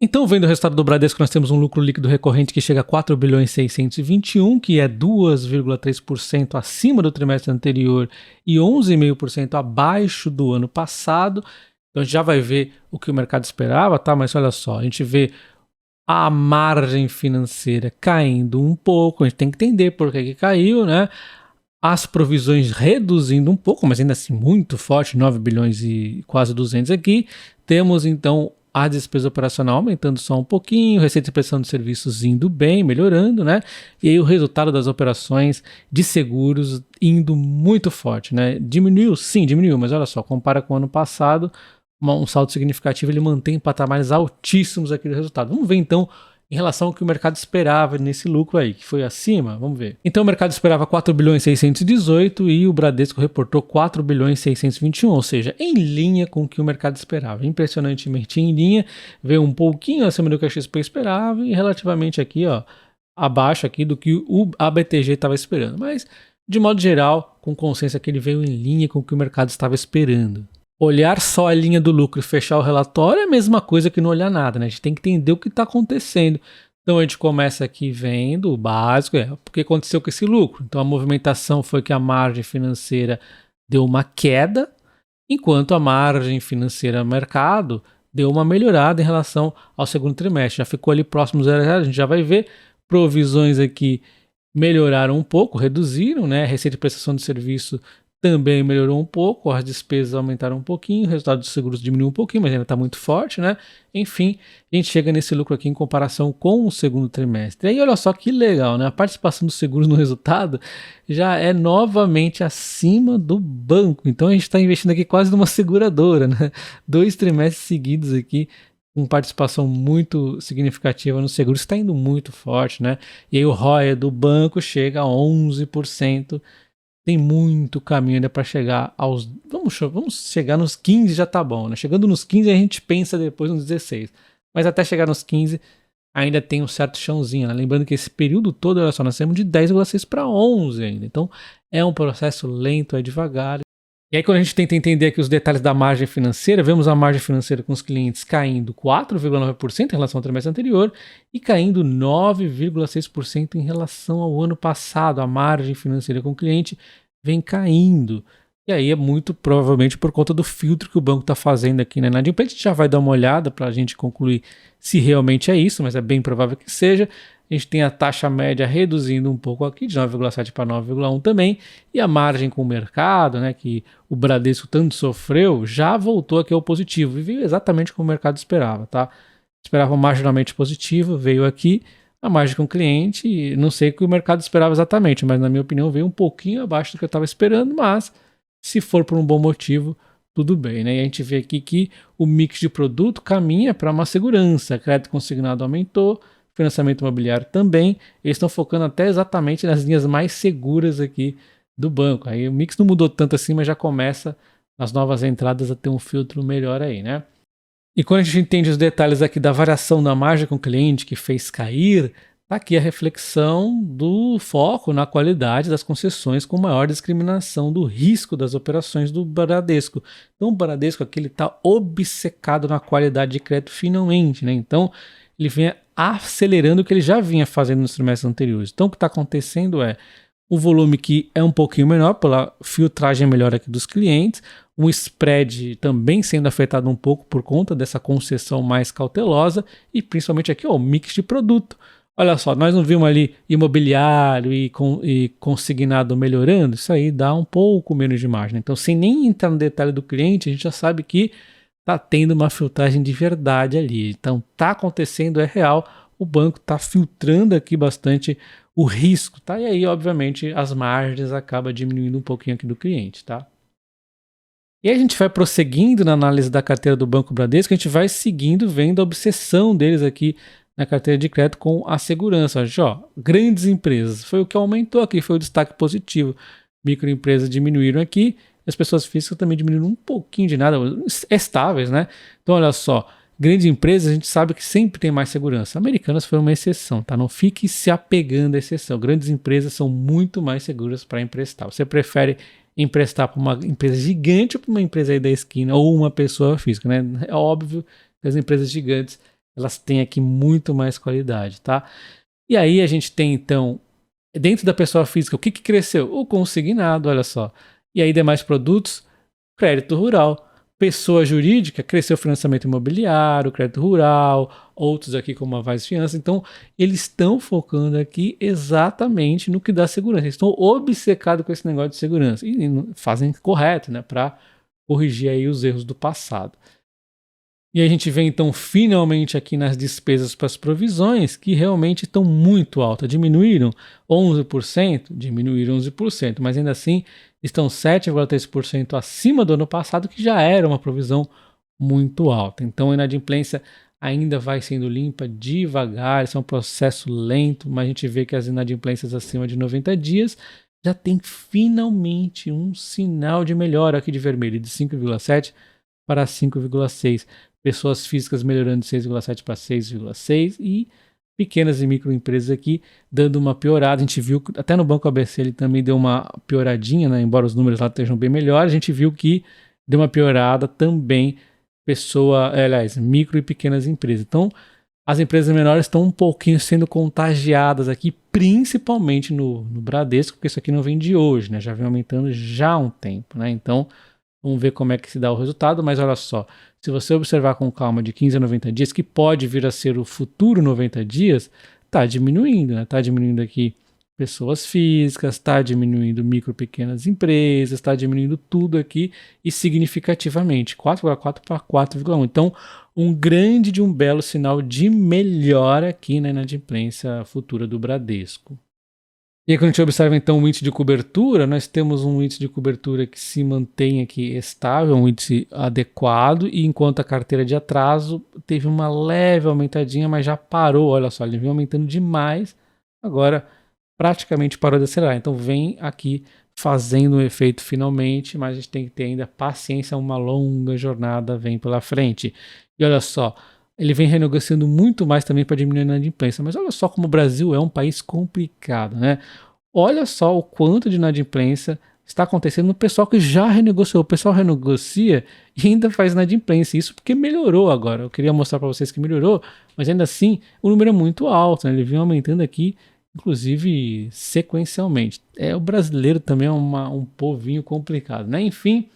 Então, vendo o resultado do Bradesco, nós temos um lucro líquido recorrente que chega a 4 bilhões 621, que é 2,3% acima do trimestre anterior e 11,5% abaixo do ano passado. Então, a gente já vai ver o que o mercado esperava, tá? Mas olha só, a gente vê a margem financeira caindo um pouco, a gente tem que entender por que caiu, né? As provisões reduzindo um pouco, mas ainda assim muito forte, 9 bilhões e quase 200 aqui. Temos então a despesa operacional aumentando só um pouquinho, receita de prestação de serviços indo bem, melhorando, né? E aí o resultado das operações de seguros indo muito forte, né? Diminuiu? Sim, diminuiu, mas olha só, compara com o ano passado, um saldo significativo, ele mantém patamares altíssimos aqui do resultado. Vamos ver então em relação ao que o mercado esperava nesse lucro aí, que foi acima, vamos ver. Então o mercado esperava 4 bilhões 618 e o Bradesco reportou 4 bilhões 621, ou seja, em linha com o que o mercado esperava. Impressionantemente em linha, veio um pouquinho acima do que a XP esperava e relativamente aqui, ó, abaixo aqui do que a BTG estava esperando. Mas, de modo geral, com consenso que ele veio em linha com o que o mercado estava esperando. Olhar só a linha do lucro e fechar o relatório é a mesma coisa que não olhar nada, né? A gente tem que entender o que está acontecendo. Então a gente começa aqui vendo o básico, o que aconteceu com esse lucro. Então a movimentação foi que a margem financeira deu uma queda, enquanto a margem financeira mercado deu uma melhorada em relação ao segundo trimestre. Já ficou ali próximo do 0,0, a gente já vai ver. Provisões aqui melhoraram um pouco, reduziram, né? Receita de prestação de serviço também melhorou um pouco, as despesas aumentaram um pouquinho, o resultado dos seguros diminuiu um pouquinho, mas ainda está muito forte, né? Enfim, a gente chega nesse lucro aqui em comparação com o segundo trimestre. E aí, olha só que legal, né? A participação dos seguros no resultado já é novamente acima do banco. Então, a gente está investindo aqui quase numa seguradora, né? 2 trimestres seguidos aqui, com participação muito significativa no seguro, está indo muito forte, né? E aí o ROE do banco chega a 11%. Tem muito caminho ainda para chegar aos... Vamos chegar nos 15 já tá bom, né? Chegando nos 15 a gente pensa depois nos 16. Mas até chegar nos 15 ainda tem um certo chãozinho, né? Lembrando que esse período todo, olha só, nós temos de 10,6 para 11 ainda. Então é um processo lento, é devagar. E aí quando a gente tenta entender aqui os detalhes da margem financeira, vemos a margem financeira com os clientes caindo 4,9% em relação ao trimestre anterior e caindo 9,6% em relação ao ano passado. A margem financeira com o cliente vem caindo. E aí é muito provavelmente por conta do filtro que o banco está fazendo aqui na inadimplência. A gente já vai dar uma olhada para a gente concluir se realmente é isso, mas é bem provável que seja. A gente tem a taxa média reduzindo um pouco aqui, de 9,7 para 9,1 também, e a margem com o mercado, né, que o Bradesco tanto sofreu, já voltou aqui ao positivo, e veio exatamente como o mercado esperava, tá? Esperava marginalmente positivo, veio aqui, a margem com o cliente, não sei o que o mercado esperava exatamente, mas na minha opinião veio um pouquinho abaixo do que eu estava esperando, mas se for por um bom motivo, tudo bem, né? E a gente vê aqui que o mix de produto caminha para uma segurança, crédito consignado aumentou, financiamento imobiliário também, eles estão focando até exatamente nas linhas mais seguras aqui do banco. Aí o mix não mudou tanto assim, mas já começa nas novas entradas a ter um filtro melhor aí, né? E quando a gente entende os detalhes aqui da variação da margem com o cliente que fez cair, tá aqui a reflexão do foco na qualidade das concessões com maior discriminação do risco das operações do Bradesco. Então o Bradesco aqui ele está obcecado na qualidade de crédito finalmente, né? Então ele vem acelerando o que ele já vinha fazendo nos trimestres anteriores. Então o que está acontecendo é um volume que é um pouquinho menor pela filtragem melhor aqui dos clientes, um spread também sendo afetado um pouco por conta dessa concessão mais cautelosa e principalmente aqui o mix de produto. Olha só, nós não vimos ali imobiliário e consignado melhorando, isso aí dá um pouco menos de margem. Então, sem nem entrar no detalhe do cliente, a gente já sabe que está tendo uma filtragem de verdade ali. Então, está acontecendo, é real, o banco está filtrando aqui bastante o risco, tá? E aí, obviamente, as margens acabam diminuindo um pouquinho aqui do cliente, tá? E aí a gente vai prosseguindo na análise da carteira do Banco Bradesco, a gente vai seguindo, vendo a obsessão deles aqui na carteira de crédito com a segurança. Ó, grandes empresas, foi o que aumentou aqui, foi o destaque positivo. Microempresas diminuíram aqui, as pessoas físicas também diminuíram um pouquinho de nada, estáveis, né? Então, olha só, grandes empresas a gente sabe que sempre tem mais segurança. Americanas foi uma exceção, tá? Não fique se apegando à exceção. Grandes empresas são muito mais seguras para emprestar. Você prefere emprestar para uma empresa gigante ou para uma empresa aí da esquina ou uma pessoa física, né? É óbvio que as empresas gigantes elas têm aqui muito mais qualidade, tá? E aí a gente tem, então, dentro da pessoa física, o que cresceu? O consignado, olha só. E aí demais produtos, crédito rural. Pessoa jurídica, cresceu o financiamento imobiliário, crédito rural, outros aqui como a Vaz Fiança. Então, eles estão focando aqui exatamente no que dá segurança. Eles estão obcecados com esse negócio de segurança. E fazem correto, né? Para corrigir aí os erros do passado. E a gente vê então finalmente aqui nas despesas para as provisões que realmente estão muito altas. Diminuíram 11%, diminuíram 11%, mas ainda assim estão 7,3% acima do ano passado, que já era uma provisão muito alta. Então a inadimplência ainda vai sendo limpa devagar, isso é um processo lento, mas a gente vê que as inadimplências acima de 90 dias já tem finalmente um sinal de melhora aqui de vermelho, de 5,7 para 5,6. Pessoas físicas melhorando de 6,7 para 6,6 e pequenas e microempresas aqui dando uma piorada. A gente viu que até no Banco ABC ele também deu uma pioradinha, né? Embora os números lá estejam bem melhores, a gente viu que deu uma piorada também micro e pequenas empresas. Então, as empresas menores estão um pouquinho sendo contagiadas aqui, principalmente no Bradesco, porque isso aqui não vem de hoje, né? Já vem aumentando já há um tempo, né? Então, vamos ver como é que se dá o resultado, mas olha só, se você observar com calma de 15 a 90 dias, que pode vir a ser o futuro 90 dias, está diminuindo, né? Está diminuindo aqui pessoas físicas, está diminuindo micro e pequenas empresas, está diminuindo tudo aqui e significativamente, 4,4 para 4,1. Então, um belo sinal de melhora aqui na inadimplência futura do Bradesco. E aí, quando a gente observa então o índice de cobertura, nós temos um índice de cobertura que se mantém aqui estável, um índice adequado, e enquanto a carteira de atraso teve uma leve aumentadinha, mas já parou, olha só, ele vem aumentando demais, agora praticamente parou de acelerar. Então vem aqui fazendo um efeito finalmente, mas a gente tem que ter ainda paciência, uma longa jornada vem pela frente. E olha só, ele vem renegociando muito mais também para diminuir a inadimplência. Mas olha só como o Brasil é um país complicado, né? Olha só o quanto de inadimplência está acontecendo no pessoal que já renegociou. O pessoal renegocia e ainda faz inadimplência. Isso porque melhorou agora. Eu queria mostrar para vocês que melhorou, mas ainda assim o número é muito alto, né? Ele vem aumentando aqui, inclusive sequencialmente. O brasileiro também é um povinho complicado, né? Enfim,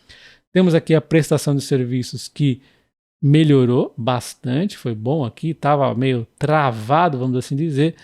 temos aqui a prestação de serviços que melhorou bastante, foi bom aqui, estava meio travado, vamos assim dizer,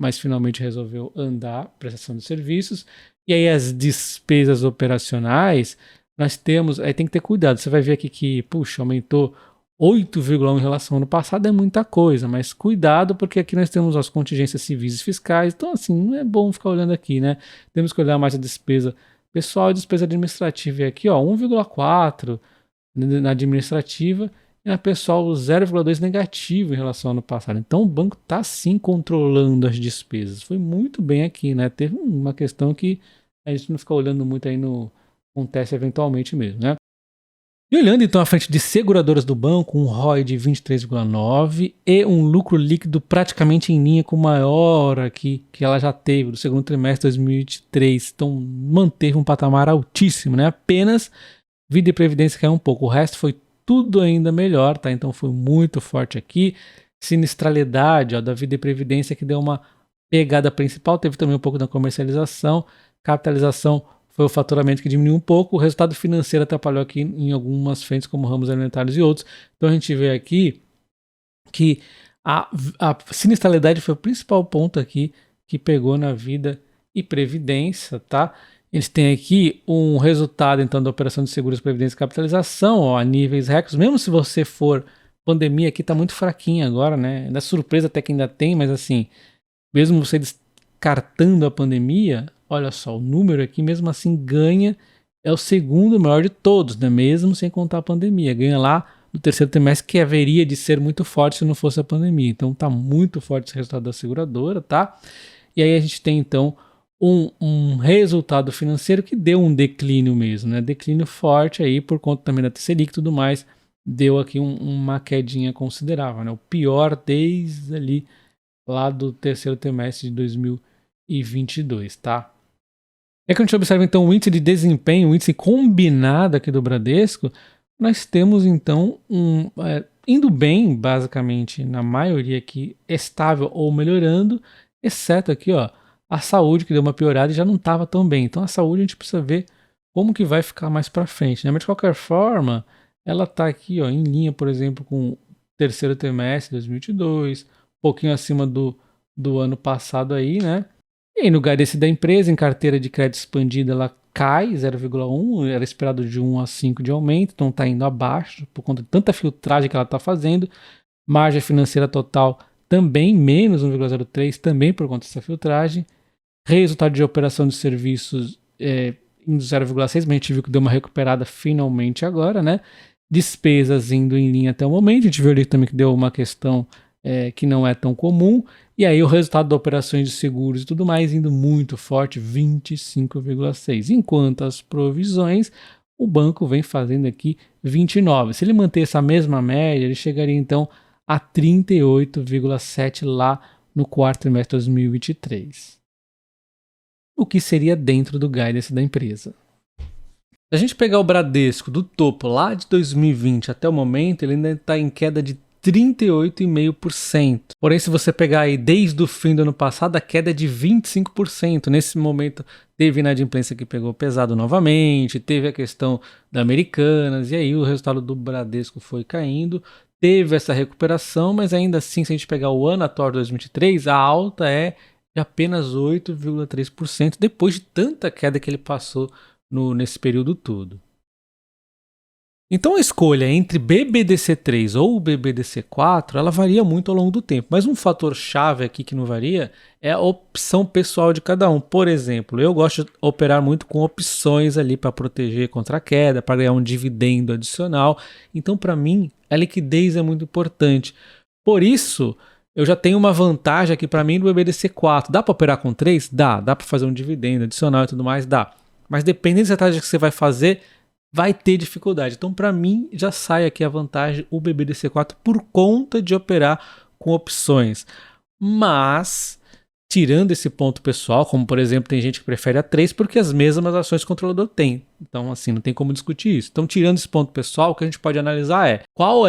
mas finalmente resolveu andar, prestação de serviços. E aí as despesas operacionais, nós temos, aí tem que ter cuidado, você vai ver aqui que, puxa, aumentou 8,1 em relação ao ano passado, é muita coisa, mas cuidado porque aqui nós temos as contingências civis e fiscais, então assim, não é bom ficar olhando aqui, né? Temos que olhar mais a despesa pessoal e despesa administrativa, e aqui ó, 1,4 na administrativa, e a pessoal 0,2 negativo em relação ao ano passado. Então o banco está sim controlando as despesas. Foi muito bem aqui, né? Teve uma questão que a gente não fica olhando muito aí no acontece eventualmente mesmo, né? E olhando então à frente de seguradoras do banco, um ROI de 23,9 e um lucro líquido praticamente em linha com o maior aqui que ela já teve do segundo trimestre de 2023. Então manteve um patamar altíssimo, né? Apenas vida e previdência caiu um pouco. O resto foi tudo ainda melhor, tá? Então foi muito forte aqui. Sinistralidade, ó, da vida e previdência que deu uma pegada principal, teve também um pouco da comercialização. Capitalização foi o faturamento que diminuiu um pouco. O resultado financeiro atrapalhou aqui em algumas frentes, como ramos alimentários e outros. Então a gente vê aqui que a sinistralidade foi o principal ponto aqui que pegou na vida e previdência, tá? Eles têm aqui um resultado, então, da operação de seguros, previdência e capitalização, ó, a níveis recordes. Mesmo se você for... Pandemia aqui tá muito fraquinha agora, né? Da surpresa até que ainda tem, mas assim, mesmo você descartando a pandemia, olha só, o número aqui, mesmo assim, ganha, é o segundo maior de todos, né? Mesmo sem contar a pandemia. Ganha lá no terceiro trimestre, que haveria de ser muito forte se não fosse a pandemia. Então tá muito forte esse resultado da seguradora, tá? E aí a gente tem, então, um resultado financeiro que deu um declínio mesmo, né? Declínio forte aí por conta também da Selic e tudo mais, deu aqui uma quedinha considerável, né? O pior desde ali lá do terceiro trimestre de 2022, tá? É que a gente observa então o índice de desempenho, o índice combinado aqui do Bradesco, nós temos então indo bem, basicamente, na maioria aqui, estável ou melhorando, exceto aqui, ó, a saúde que deu uma piorada e já não estava tão bem. Então a saúde a gente precisa ver como que vai ficar mais para frente, né? Mas de qualquer forma, ela está aqui, ó, em linha, por exemplo, com o terceiro trimestre de 2022, um pouquinho acima do ano passado aí, né? E aí no guidance da empresa, em carteira de crédito expandida, ela cai 0,1, era esperado de 1 a 5 de aumento, então está indo abaixo por conta de tanta filtragem que ela está fazendo. Margem financeira total também menos 1,03, também por conta dessa filtragem. Resultado de operação de serviços indo 0,6, mas a gente viu que deu uma recuperada finalmente agora, né? Despesas indo em linha até o momento, a gente viu ali também que deu uma questão que não é tão comum. E aí o resultado das operações de seguros e tudo mais indo muito forte, 25,6. Enquanto as provisões, o banco vem fazendo aqui 29. Se ele manter essa mesma média, ele chegaria então a 38,7 lá no quarto trimestre de 2023. O que seria dentro do guidance da empresa. Se a gente pegar o Bradesco do topo lá de 2020 até o momento, ele ainda está em queda de 38,5%. Porém, se você pegar aí desde o fim do ano passado, a queda é de 25%. Nesse momento, teve inadimplência que pegou pesado novamente, teve a questão da Americanas, e aí o resultado do Bradesco foi caindo. Teve essa recuperação, mas ainda assim, se a gente pegar o ano atual de 2023, a alta é de apenas 8,3%, depois de tanta queda que ele passou nesse período todo. Então a escolha entre BBDC3 ou BBDC4, ela varia muito ao longo do tempo, mas um fator chave aqui que não varia é a opção pessoal de cada um. Por exemplo, eu gosto de operar muito com opções ali para proteger contra a queda, para ganhar um dividendo adicional. Então para mim, a liquidez é muito importante. Por isso, eu já tenho uma vantagem aqui para mim do BBDC4. Dá para operar com 3? Dá para fazer um dividendo adicional e tudo mais? Dá. Mas dependendo da estratégia que você vai fazer, vai ter dificuldade. Então, para mim, já sai aqui a vantagem o BBDC4 por conta de operar com opções. Mas, tirando esse ponto pessoal, como por exemplo, tem gente que prefere a 3 porque as mesmas ações o controlador tem. Então, assim, não tem como discutir isso. Então, tirando esse ponto pessoal, o que a gente pode analisar é qual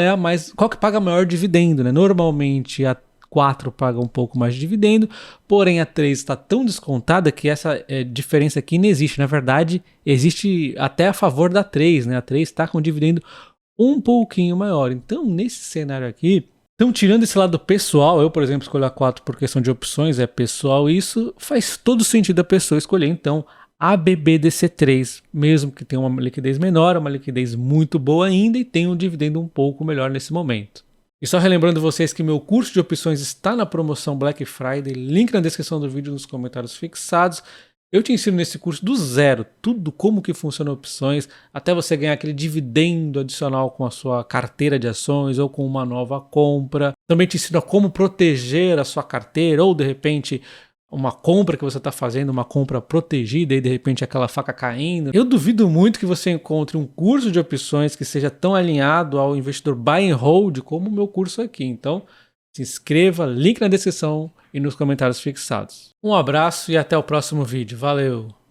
que paga maior dividendo, né? Normalmente, a 4 paga um pouco mais de dividendo, porém a 3 está tão descontada que essa diferença aqui não existe. Na verdade, existe até a favor da 3, né? A 3 está com um dividendo um pouquinho maior. Então, nesse cenário aqui, então tirando esse lado pessoal, eu, por exemplo, escolho a 4 por questão de opções, é pessoal, isso faz todo sentido a pessoa escolher, então, a BBDC3, mesmo que tenha uma liquidez menor, uma liquidez muito boa ainda e tenha um dividendo um pouco melhor nesse momento. E só relembrando vocês que meu curso de opções está na promoção Black Friday, link na descrição do vídeo, nos comentários fixados. Eu te ensino nesse curso do zero, tudo como que funciona opções, até você ganhar aquele dividendo adicional com a sua carteira de ações ou com uma nova compra. Também te ensino a como proteger a sua carteira ou de repente uma compra que você está fazendo, uma compra protegida e de repente aquela faca caindo. Eu duvido muito que você encontre um curso de opções que seja tão alinhado ao investidor buy and hold como o meu curso aqui. Então, se inscreva, link na descrição e nos comentários fixados. Um abraço e até o próximo vídeo. Valeu!